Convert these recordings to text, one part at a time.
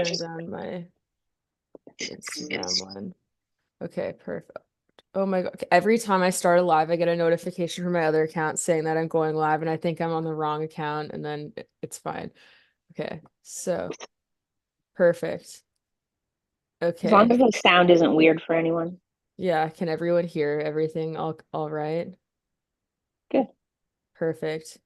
turn down my Instagram one. Okay, perfect. Oh my God. Okay, every time I start a live, I get a notification from my other account saying that I'm going live, and I think I'm on the wrong account, and then it's fine. Okay, so perfect. As long Okay. as the sound isn't weird for anyone. Yeah, can everyone hear everything all right? Good. Perfect.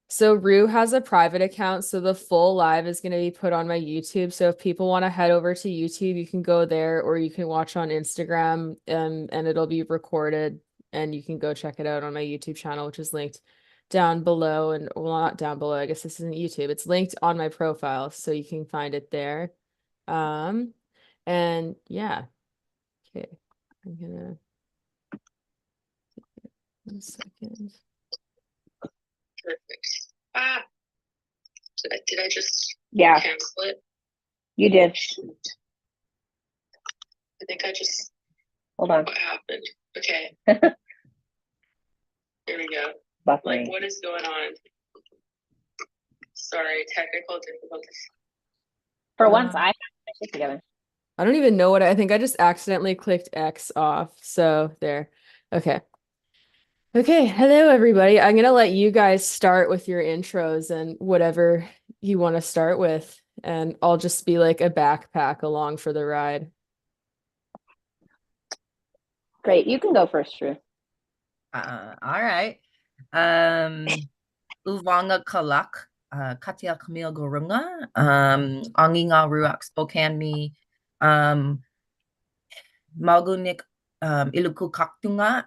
So Rue has a private account, so the full live is going to be put on my YouTube. So if people want to head over to YouTube, you can go there, or you can watch on Instagram, and it'll be recorded, and you can go check it out on my YouTube channel, which is linked down below. And well, not down below, I guess this isn't YouTube. It's linked on my profile, so you can find it there. Um, and yeah, okay. I'm gonna 1 second. Perfect. Ah, did I just Yeah, cancel it? you did. I think I just, Hold on. what happened? Okay, here we go. Like, Buffering. what is going on? Sorry, technical difficulties. For once, I have my shit together. I don't even know what I think I just accidentally clicked X off. So there. Okay. Okay. Hello, everybody. I'm gonna let you guys start with your intros and whatever you want to start with. And I'll just be like a backpack along for the ride. Great. You can go first, Drew. All right. Uvanga Kalak, Katia Camille Gurunga, Anginga Ruak Spokane me, Malgunik Iluku Kaktunga.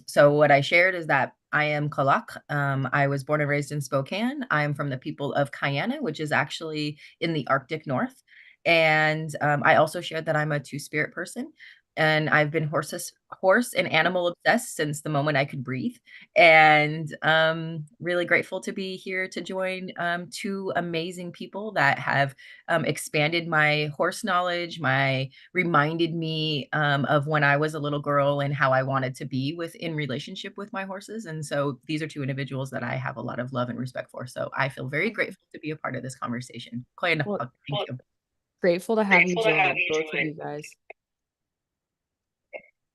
So what I shared is that I am Kalak. I was born and raised in Spokane. I am from the people of Kayana, which is actually in the Arctic North. And I also shared that I'm a two-spirit person. And I've been horse and animal obsessed since the moment I could breathe. And really grateful to be here to join two amazing people that have expanded my horse knowledge, reminded me of when I was a little girl and how I wanted to be in relationship with my horses. And so these are two individuals that I have a lot of love and respect for. So I feel very grateful to be a part of this conversation. Thank you. Grateful to have you join, both of you guys.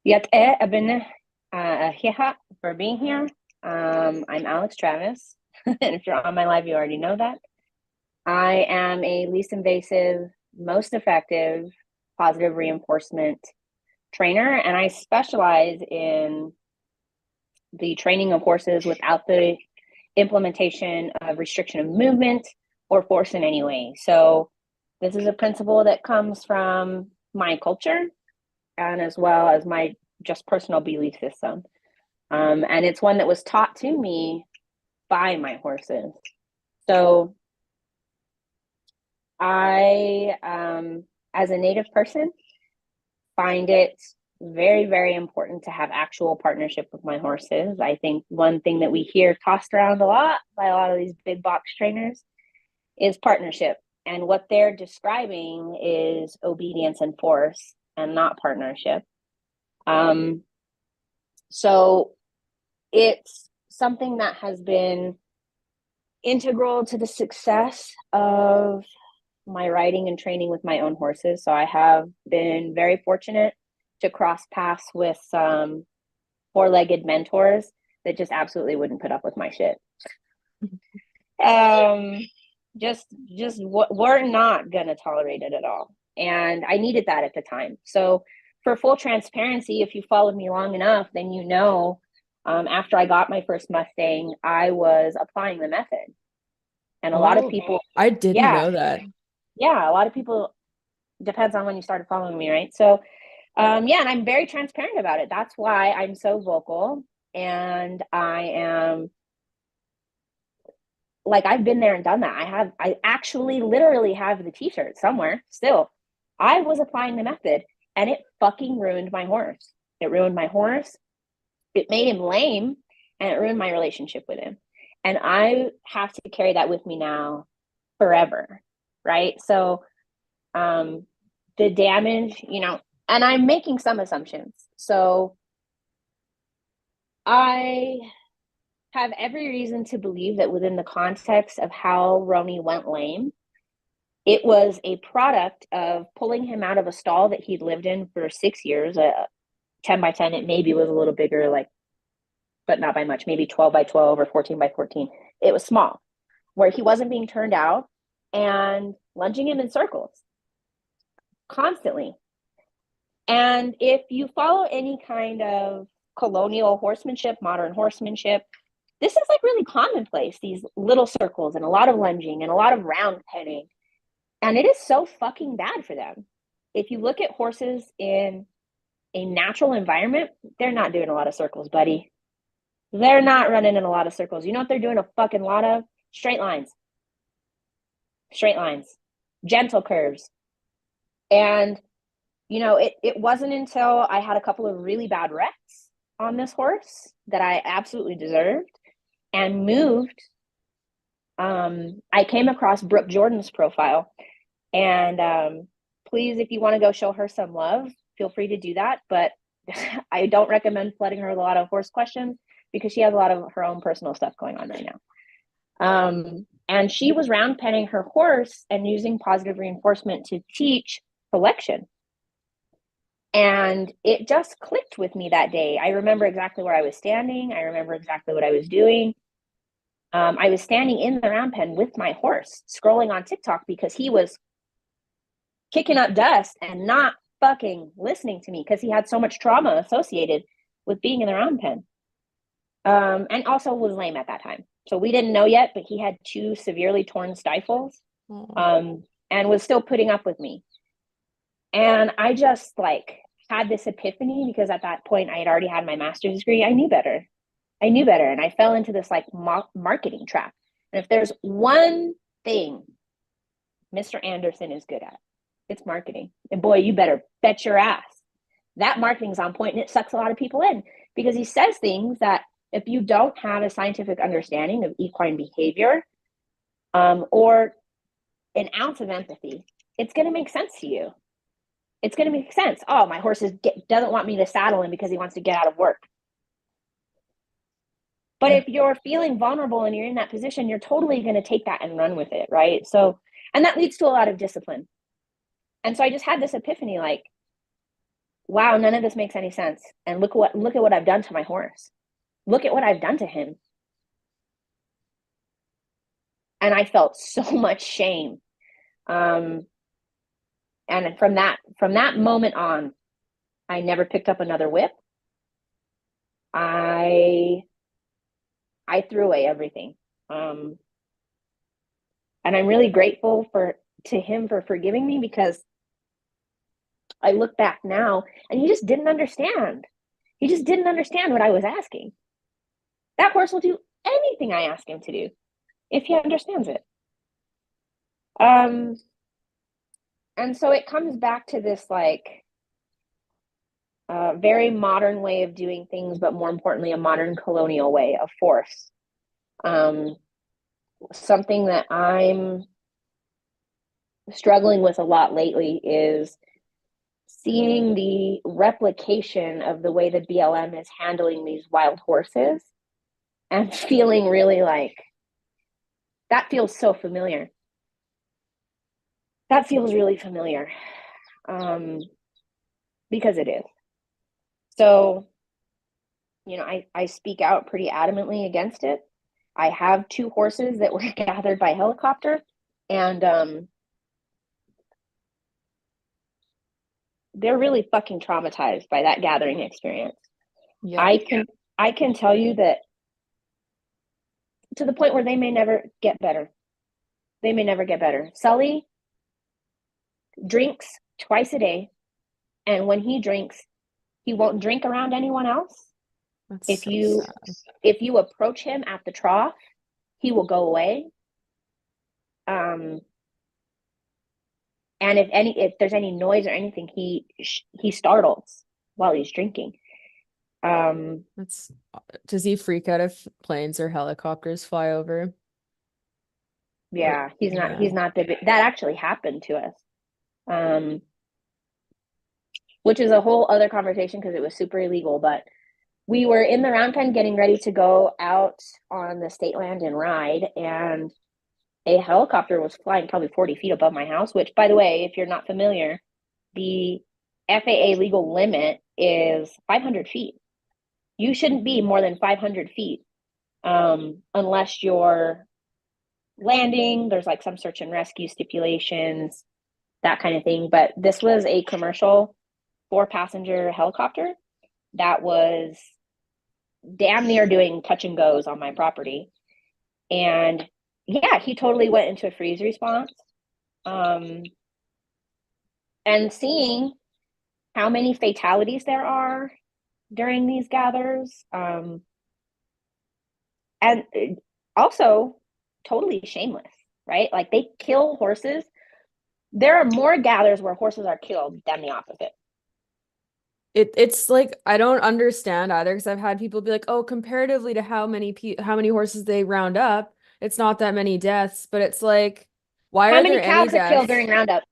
Yet I've been here for being here. I'm Alex Travis. And if you're on my live, you already know that. I am a least invasive, most effective positive reinforcement trainer, and I specialize in the training of horses without the implementation of restriction of movement or force in any way. So this is a principle that comes from my culture and as well as my just personal belief system. And it's one that was taught to me by my horses. So I, as a Native person, find it very, very important to have actual partnership with my horses. I think one thing that we hear tossed around a lot by a lot of these big box trainers is partnership. And what they're describing is obedience and force and not partnership. So it's something that has been integral to the success of my riding and training with my own horses. So I have been very fortunate to cross paths with some four-legged mentors that just absolutely wouldn't put up with my shit. Just we're not gonna tolerate it at all. And I needed that at the time. So for full transparency, if you followed me long enough, then you know, after I got my first Mustang, I was applying the method. And a lot of people, I didn't know that. Yeah, a lot of people, depends on when you started following me, right? So yeah, and I'm very transparent about it. That's why I'm so vocal. And I am like, I've been there and done that. I actually literally have the t-shirt somewhere still. I was applying the method and it fucking ruined my horse. It ruined my horse. It made him lame and it ruined my relationship with him. And I have to carry that with me now forever. Right. So, the damage, you know, and I'm making some assumptions. So I have every reason to believe that within the context of how Roni went lame, It was a product of pulling him out of a stall that he'd lived in for 6 years, 10 by 10. It maybe was a little bigger, like, but not by much, maybe 12 by 12 or 14 by 14. It was small, where he wasn't being turned out, and lunging him in circles constantly. And if you follow any kind of colonial horsemanship, modern horsemanship, this is like really commonplace, these little circles and a lot of lunging and a lot of round penning. And it is so fucking bad for them. If you look at horses in a natural environment, they're not doing a lot of circles, buddy. They're not running in a lot of circles. You know what they're doing a fucking lot of? Straight lines. Straight lines. Gentle curves. And, you know, it wasn't until I had a couple of really bad wrecks on this horse that I absolutely deserved and moved. I came across Brooke Jordan's profile, and please, if you want to go show her some love, feel free to do that. But I don't recommend flooding her with a lot of horse questions because she has a lot of her own personal stuff going on right now. And she was round penning her horse and using positive reinforcement to teach selection. And it just clicked with me that day. I remember exactly where I was standing. I remember exactly what I was doing. I was standing in the round pen with my horse, scrolling on TikTok because he was kicking up dust and not fucking listening to me because he had so much trauma associated with being in the round pen. And also was lame at that time. So we didn't know yet, but he had 2 severely torn stifles, and was still putting up with me. And I just like had this epiphany because at that point I had already had my master's degree. I knew better. And I fell into this like marketing trap. And if there's one thing Mr. Anderson is good at, it's marketing. And boy, you better bet your ass that marketing's on point, and it sucks a lot of people in because he says things that if you don't have a scientific understanding of equine behavior, or an ounce of empathy, it's going to make sense to you. It's going to make sense. Oh, my horse doesn't want me to saddle him because he wants to get out of work. But if you're feeling vulnerable and you're in that position, you're totally going to take that and run with it, right? So, and that leads to a lot of discipline. And so I just had this epiphany, like, wow, none of this makes any sense. And look at what I've done to my horse. Look at what I've done to him. And I felt so much shame. And from that moment on, I never picked up another whip. I threw away everything. And I'm really grateful to him for forgiving me, because I look back now and he just didn't understand. He just didn't understand what I was asking. That horse will do anything I ask him to do if he understands it. And so it comes back to this like very modern way of doing things, but more importantly, a modern colonial way of force. Something that I'm struggling with a lot lately is seeing the replication of the way the BLM is handling these wild horses and feeling really like that feels so familiar. That feels really familiar, because it is. So, you know, I speak out pretty adamantly against it. I have 2 horses that were gathered by helicopter, and they're really fucking traumatized by that gathering experience. Yeah. I can tell you that, to the point where they may never get better. They may never get better. Sully drinks twice a day, and when he drinks, he won't drink around anyone else. That's If so you sad. if you approach him at the trough, he will go away. And if there's any noise or anything, he startles while he's drinking. Does he freak out if planes or helicopters fly over? Yeah, he's not that actually happened to us. Which is a whole other conversation because it was super illegal, but we were in the round pen getting ready to go out on the state land and ride, and a helicopter was flying probably 40 feet above my house, which, by the way, if you're not familiar, the FAA legal limit is 500 feet. You shouldn't be more than 500 feet unless you're landing. There's like some search and rescue stipulations, that kind of thing. But this was a commercial 4-passenger helicopter that was damn near doing touch and goes on my property. And yeah, he totally went into a freeze response. And seeing how many fatalities there are during these gathers, and also totally shameless, right? Like they kill horses. There are more gathers where horses are killed than the opposite. It's like I don't understand either because I've had people be like, "Oh, comparatively to how many horses they round up, it's not that many deaths." But it's like, why How are there many any cows are killed deaths? during roundup?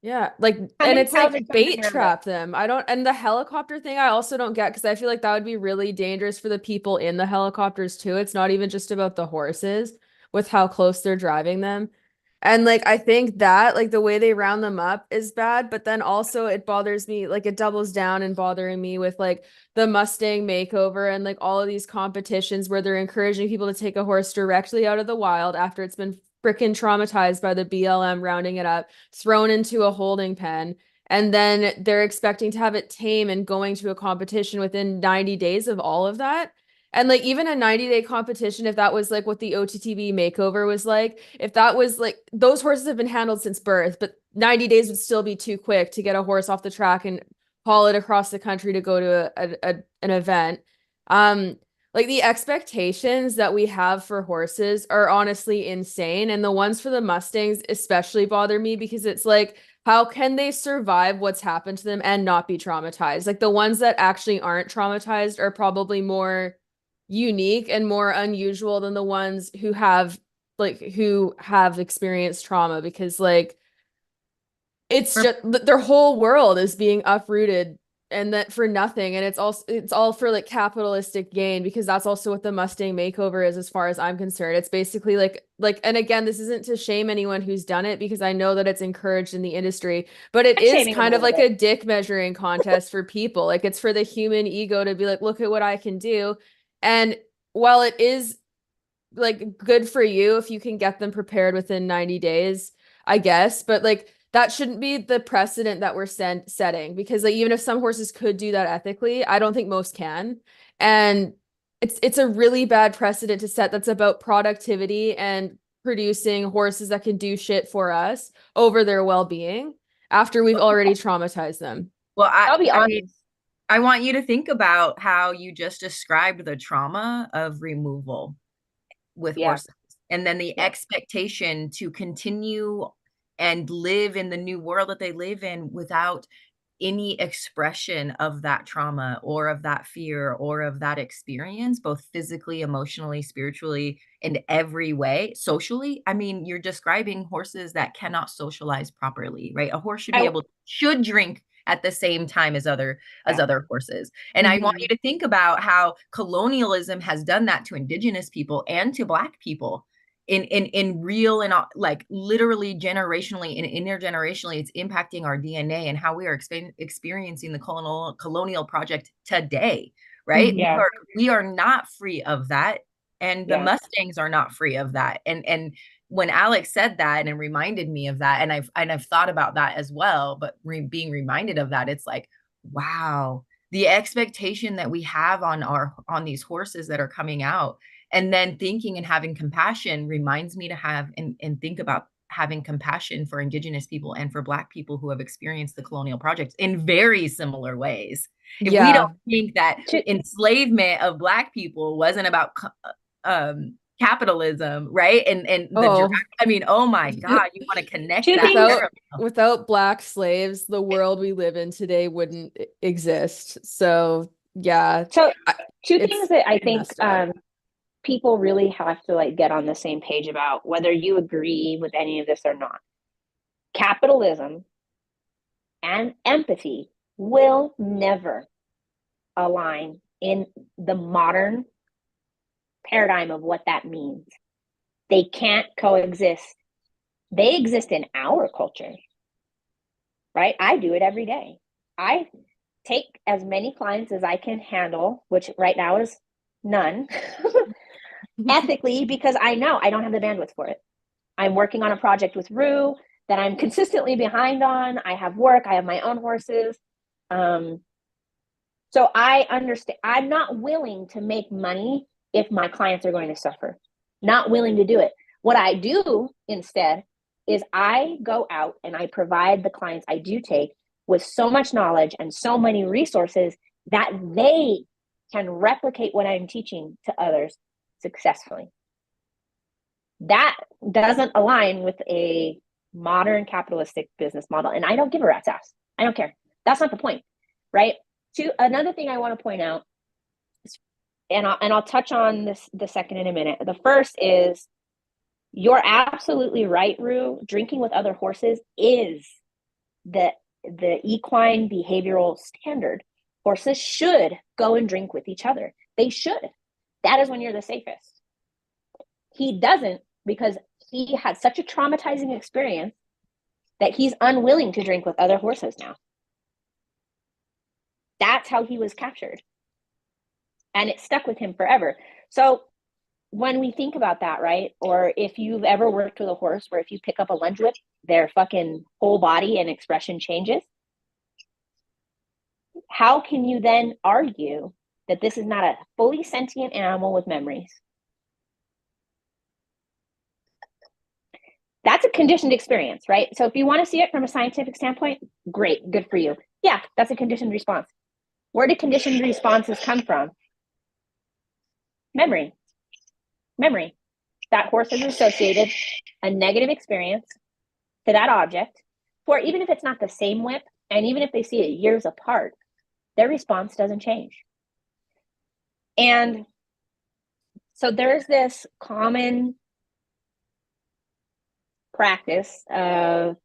Yeah, like, How and many it's cows are like killed during bait roundup? trap them. I don't, and the helicopter thing, I also don't get because I feel like that would be really dangerous for the people in the helicopters too. It's not even just about the horses with how close they're driving them. And like, I think that like the way they round them up is bad, but then also it bothers me, like, it doubles down and bothering me with like the Mustang makeover and like all of these competitions where they're encouraging people to take a horse directly out of the wild after it's been freaking traumatized by the BLM rounding it up, thrown into a holding pen, and then they're expecting to have it tame and going to a competition within 90 days of all of that. And like even a 90-day competition, if that was like what the OTTB makeover was like, if that was like those horses have been handled since birth, but 90 days would still be too quick to get a horse off the track and haul it across the country to go to an event. Um, like the expectations that we have for horses are honestly insane. And the ones for the Mustangs especially bother me because it's like, how can they survive what's happened to them and not be traumatized? Like the ones that actually aren't traumatized are probably more unique and more unusual than the ones who have experienced trauma because like it's just their whole world is being uprooted and that for nothing, and it's all for like capitalistic gain because that's also what the Mustang makeover is as far as I'm concerned. It's basically like and again, this isn't to shame anyone who's done it because I know that it's encouraged in the industry, but it I'm is shaming them a kind of little like bit. a dick measuring contest for people. Like it's for the human ego to be like, look at what I can do. And while it is like good for you if you can get them prepared within 90 days, I guess, but like that shouldn't be the precedent that we're setting because like even if some horses could do that ethically, I don't think most can. And it's a really bad precedent to set that's about productivity and producing horses that can do shit for us over their well-being after we've already traumatized them. Well, I'll be I mean, honest. I want you to think about how you just described the trauma of removal with Yeah, horses, and then the yeah. expectation to continue and live in the new world that they live in without any expression of that trauma or of that fear or of that experience, both physically, emotionally, spiritually, in every way, socially. I mean, you're describing horses that cannot socialize properly, right? A horse should be I able should drink at the same time as yeah. other horses. And I want Mm-hmm. you to think about how colonialism has done that to indigenous people and to black people in real and like literally generationally and intergenerationally. It's impacting our DNA and how we are experiencing the colonial project today, right? Mm-hmm. Yeah, We are not free of that, and the yeah. Mustangs are not free of that. And when Alex said that and reminded me of that, and I've thought about that as well, but being reminded of that, it's like, wow, the expectation that we have on these horses that are coming out, and then thinking and having compassion reminds me to have and think about having compassion for indigenous people and for black people who have experienced the colonial project in very similar ways. If we don't Yeah. think that To, enslavement of black people wasn't about capitalism, right? And the direct, Oh. I mean, oh my God, you want to connect two that things. Without parallel. without black slaves, the world we live in today wouldn't exist. So yeah, So I, two things it's that I think messed up. people really have to like get on the same page about, whether you agree with any of this or not. Capitalism and empathy will never align in the modern paradigm of what that means. They can't coexist. They exist in our culture, right? I do it every day. I take as many clients as I can handle, which right now is none, ethically, because I know I don't have the bandwidth for it. I'm working on a project with Rue that I'm consistently behind on. I have work, I have my own horses. So I understand, I'm not willing to make money if my clients are going to suffer. Not willing to do it. What I do instead is I go out and I provide the clients I do take with so much knowledge and so many resources that they can replicate what I'm teaching to others successfully. That doesn't align with a modern capitalistic business model. And I don't give a rat's ass. I don't care. That's not the point, right? Another thing I want to point out, and I'll touch on this the second in a minute. The first is, you're absolutely right, Rue. Drinking with other horses is the equine behavioral standard. Horses should go and drink with each other. They should. That is when you're the safest. He doesn't, because he had such a traumatizing experience that he's unwilling to drink with other horses now. That's how he was captured. And it stuck with him forever. So when we think about that, right? Or if you've ever worked with a horse where if you pick up a lunge whip, their fucking whole body and expression changes. How can you then argue that this is not a fully sentient animal with memories? That's a conditioned experience, right? So if you want to see it from a scientific standpoint, great, good for you. Yeah, that's a conditioned response. Where do conditioned responses come from? Memory. That horse has associated a negative experience to that object, or even if it's not the same whip, and even if they see it years apart, their response doesn't change. And so there's this common practice of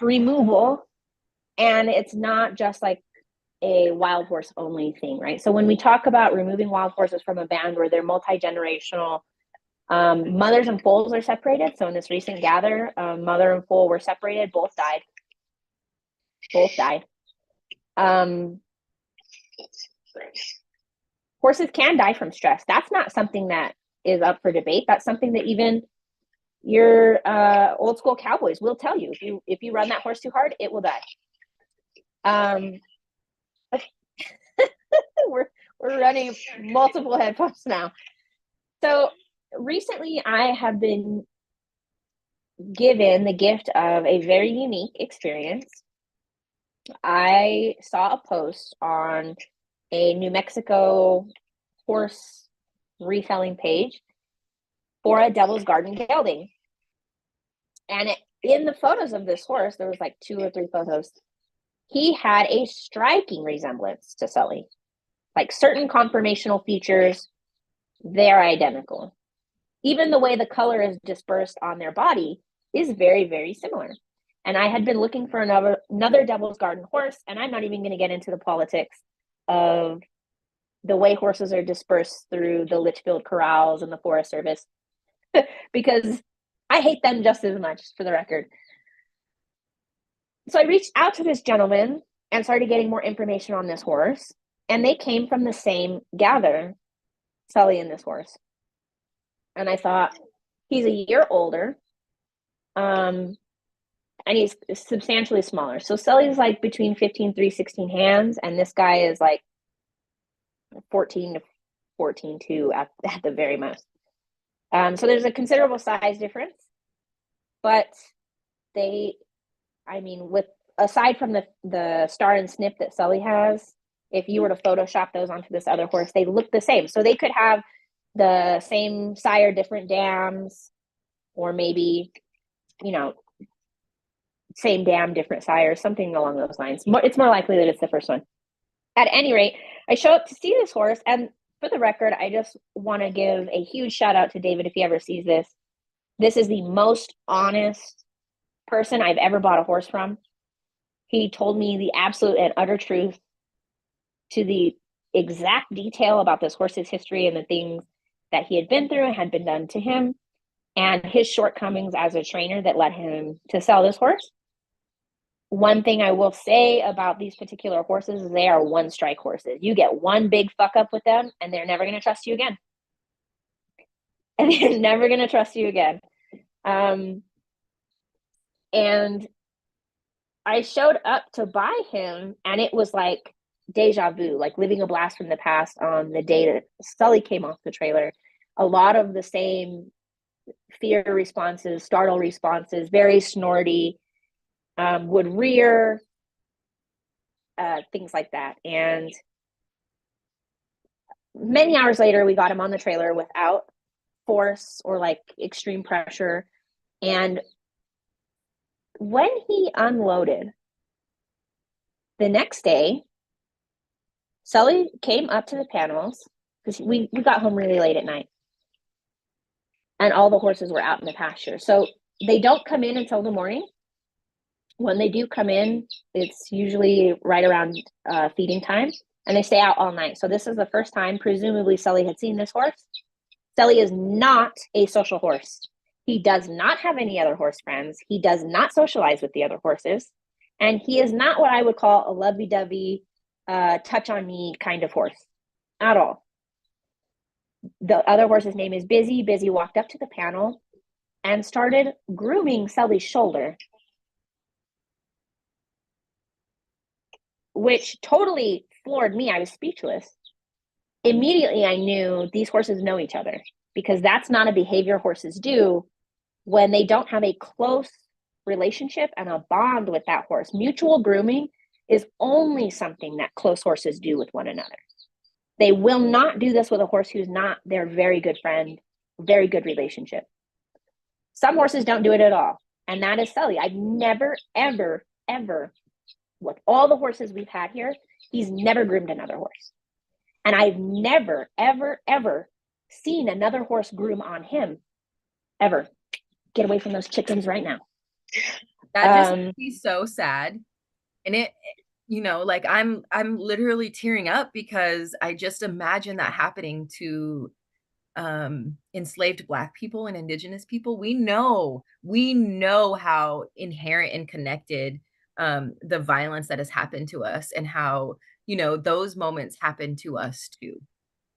removal, and it's not just like a wild horse only thing, right? So when we talk about removing wild horses from a band where they're multi-generational, mothers and foals are separated. So in this recent gather, mother and foal were separated, both died. Horses can die from stress. That's not something that is up for debate. That's something that even your old school cowboys will tell you. If you run that horse too hard, it will die. We're running multiple headphones now. So recently I have been given the gift of a very unique experience. I saw a post on a New Mexico horse reselling page for a Devil's Garden gelding. And in the photos of this horse, there was like 2 or 3 photos. He had a striking resemblance to Sully. Like certain conformational features, they're identical. Even the way the color is dispersed on their body is very, very similar. And I had been looking for another Devil's Garden horse, and I'm not even going to get into the politics of the way horses are dispersed through the Litchfield corrals and the Forest Service, because I hate them just as much, for the record. So I reached out to this gentleman and started getting more information on this horse, and they came from the same gather, Sully and this horse. And I thought, he's a year older, and he's substantially smaller. So Sully's like between 15.3, 16 hands, and this guy is like 14 to 14.2 at the very most. So there's a considerable size difference, but aside from the star and snip that Sully has, if you were to Photoshop those onto this other horse, they look the same. So they could have the same sire, different dams, or maybe, same dam, different sire, something along those lines. It's more likely that it's the first one. At any rate, I show up to see this horse, and for the record, I just want to give a huge shout out to David if he ever sees this. This is the most honest person I've ever bought a horse from. He told me the absolute and utter truth to the exact detail about this horse's history and the things that he had been through and had been done to him, and his shortcomings as a trainer that led him to sell this horse. One thing I will say about these particular horses is they are one strike horses. You get one big fuck up with them and they're never going to trust you again. And they're never going to trust you again. And I showed up to buy him, and it was like deja vu, like living a blast from the past on the day that Sully came off the trailer. A lot of the same fear responses, startle responses, very snorty, would rear, things like that. And many hours later, we got him on the trailer without force or like extreme pressure. And when he unloaded the next day, Sully came up to the panels because we got home really late at night, and all the horses were out in the pasture. So they don't come in until the morning. When they do come in, it's usually right around feeding time, and they stay out all night. So this is the first time, presumably, Sully had seen this horse. Sully is not a social horse. He does not have any other horse friends. He does not socialize with the other horses. And he is not what I would call a lovey-dovey, touch on me kind of horse at all. The other horse's name is Busy. Busy walked up to the panel and started grooming Sully's shoulder, which totally floored me. I was speechless. Immediately, I knew these horses know each other, because that's not a behavior horses do when they don't have a close relationship and a bond with that horse. Mutual grooming is only something that close horses do with one another. They will not do this with a horse who's not their very good friend, very good relationship. Some horses don't do it at all, and that is Sully. I've never, ever, ever, with all the horses we've had here, he's never groomed another horse. And I've never, ever, ever seen another horse groom on him, ever. Get away from those chickens right now. That just makes me so sad. And it, you know, like I'm literally tearing up because I just imagine that happening to enslaved Black people and Indigenous people. We know how inherent and connected the violence that has happened to us, and how, you know, those moments happen to us too.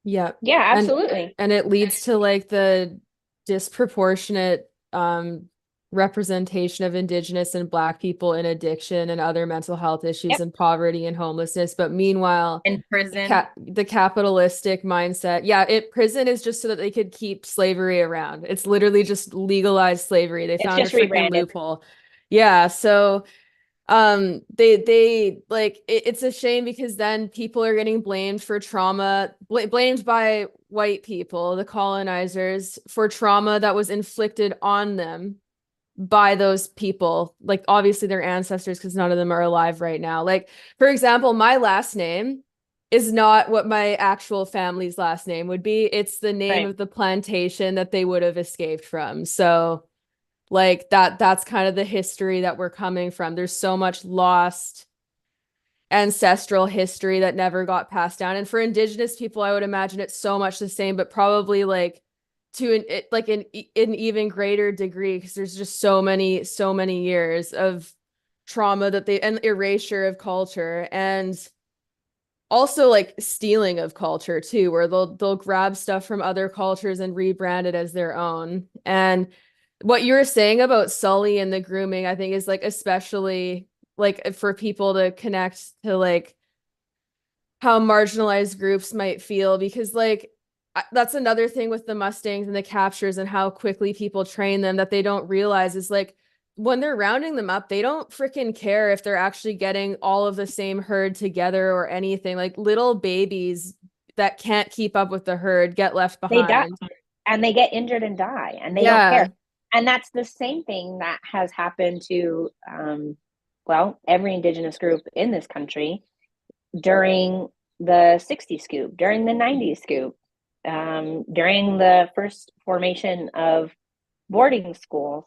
Yeah. Yeah, absolutely. And it leads to like the disproportionate representation of Indigenous and Black people in addiction and other mental health issues, Yep. and poverty and homelessness. But meanwhile, In prison, the capitalistic mindset, prison is just so that they could keep slavery around. It's literally just legalized slavery. They found a freaking rebranded. loophole. Yeah, so they like it's a shame, because then people are getting blamed for trauma, blamed by white people, the colonizers, for trauma that was inflicted on them by those people, like obviously their ancestors, because none of them are alive right now. Like, for example, my last name is not what my actual family's last name would be. It's the name of the plantation that they would have escaped from. So like that's kind of the history that we're coming from. There's so much lost ancestral history that never got passed down. And for Indigenous people, I would imagine it's so much the same, but probably like to an even greater degree, because there's just so many years of trauma that and erasure of culture, and also like stealing of culture too, where they'll grab stuff from other cultures and rebrand it as their own. And what you were saying about Sully and the grooming, I think is like especially like for people to connect to like how marginalized groups might feel, because like that's another thing with the Mustangs and the captures and how quickly people train them that they don't realize is like when they're rounding them up, they don't freaking care if they're actually getting all of the same herd together or anything. Like little babies that can't keep up with the herd get left behind. They die, and they get injured and die, and they don't care. And that's the same thing that has happened to, every Indigenous group in this country during the 60s scoop, during the 90s scoop, during the first formation of boarding schools.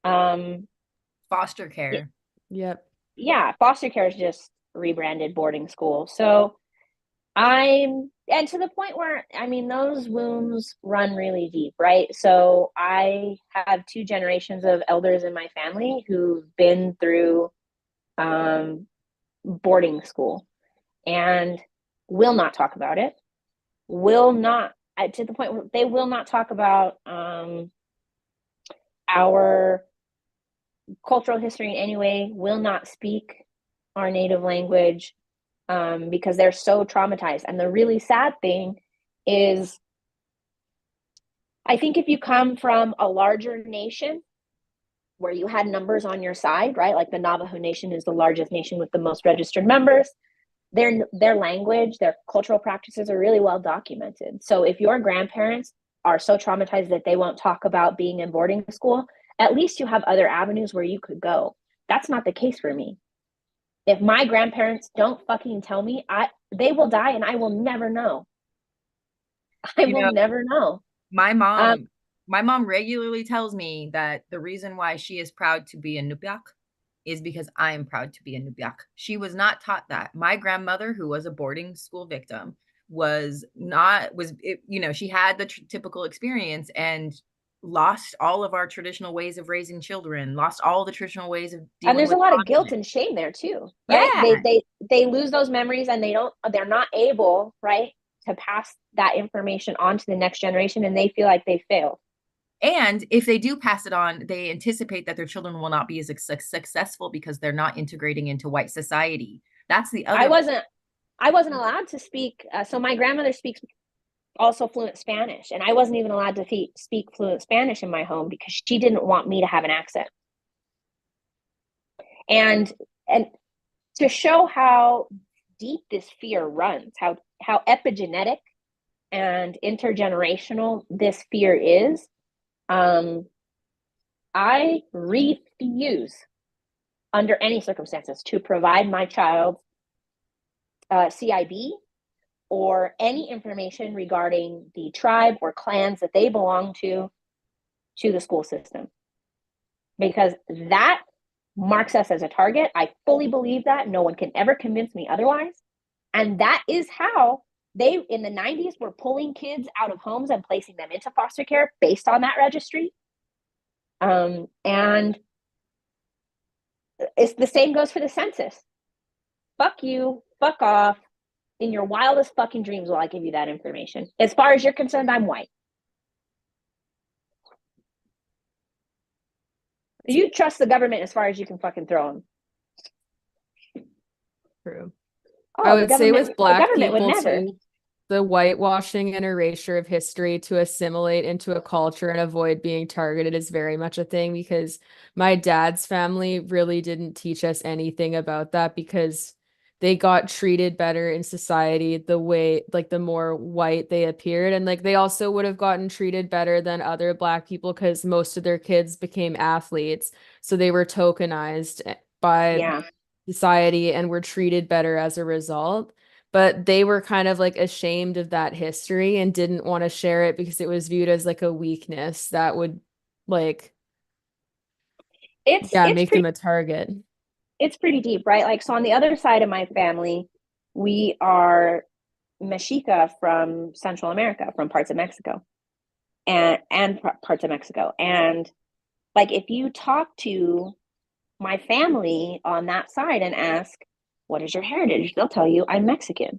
Foster care. Yep. Yeah, foster care is just rebranded boarding school. So I'm and to the point where, I mean, those wounds run really deep, right? So I have 2 generations of elders in my family who've been through boarding school and will not talk about it, will not, to the point where they will not talk about our cultural history in any way, will not speak our native language, because they're so traumatized. And the really sad thing is, I think if you come from a larger nation where you had numbers on your side, right? Like the Navajo Nation is the largest nation with the most registered members. Their language, their cultural practices are really well documented. So if your grandparents are so traumatized that they won't talk about being in boarding school, at least you have other avenues where you could go. That's not the case for me. If my grandparents don't fucking tell me, they will die and I will never know. I You will know, never know. my Um, mom, my mom regularly tells me that the reason why she is proud to be a Nubyak is because I am proud to be a Nubyak. She was not taught that. My grandmother, who was a boarding school victim, was not was it, you know, she had the typical experience and lost all of our traditional ways of raising children, lost all the traditional ways of and dealing there's a with lot of guilt conflict. and shame there too, right? Yeah. They lose those memories and they're not able, right, to pass that information on to the next generation, and they feel like they failed. And if they do pass it on, they anticipate that their children will not be as successful because they're not integrating into white society. That's the I other. wasn't I wasn't allowed to speak. So my grandmother speaks also fluent Spanish, and I wasn't even allowed to speak fluent Spanish in my home because she didn't want me to have an accent. And to show how deep this fear runs, how epigenetic and intergenerational this fear is, I refuse under any circumstances to provide my child CIB or any information regarding the tribe or clans that they belong to the school system, because that marks us as a target. I fully believe that. No one can ever convince me otherwise. And that is how they, in the 90s, were pulling kids out of homes and placing them into foster care based on that registry. And it's the same goes for the census. Fuck you, fuck off. In your wildest fucking dreams will I give you that information. As far as you're concerned, I'm white. You trust the government as far as you can fucking throw them. True. I Oh, would say with the Black government would people never. too, the whitewashing and erasure of history to assimilate into a culture and avoid being targeted is very much a thing, because my dad's family really didn't teach us anything about that because they got treated better in society the way, like, the more white they appeared. And like they also would have gotten treated better than other Black people because most of their kids became athletes. So they were tokenized by Yeah. society and were treated better as a result. But they were kind of like ashamed of that history and didn't want to share it because it was viewed as like a weakness that would, like, It's yeah, it's make them pretty a target. it's pretty deep, right? Like, so on the other side of my family, we are Mexica from Central America, from parts of Mexico, and parts of Mexico. And like, if you talk to my family on that side and ask, what is your heritage? They'll tell you I'm Mexican.